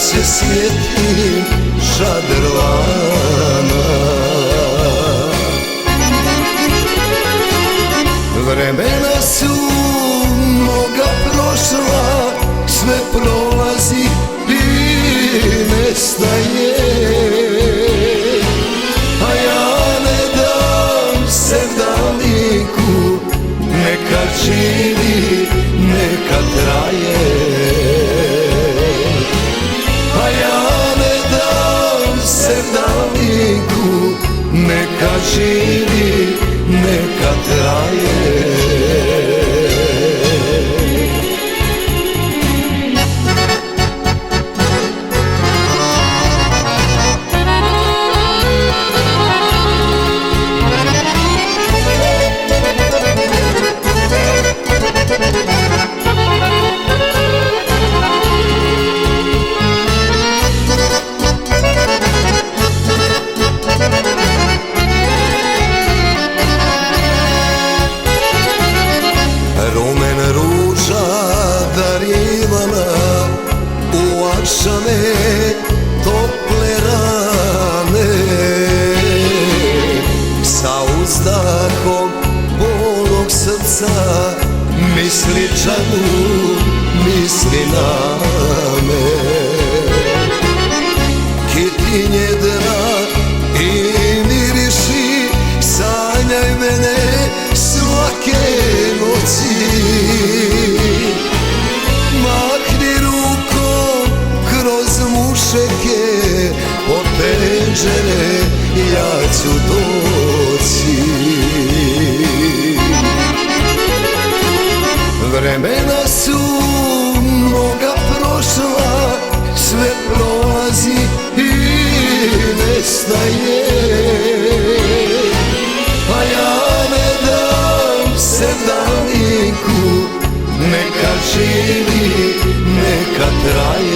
se sjetim šadrlana. Vremena su mnoga prošla, sve prolazi i nestaje, a ja ne dam sevdaliku, neka živi, neka traje. A ja ne dam sevdaliku, neka živi, neka traje. Rumen ruža darivana u akšame tople rane, sa uzdahom polnog srca misli džanu, misli na me. Kitinje drag i miriši, sanjaj mene svake noći. Mahni rukom kroz mušeke, od penđere ja ću doći. Vremena su mnoga prošla, sve prolazi i nestaje, a ja ne dam sevdaliku, neka živi, neka traje.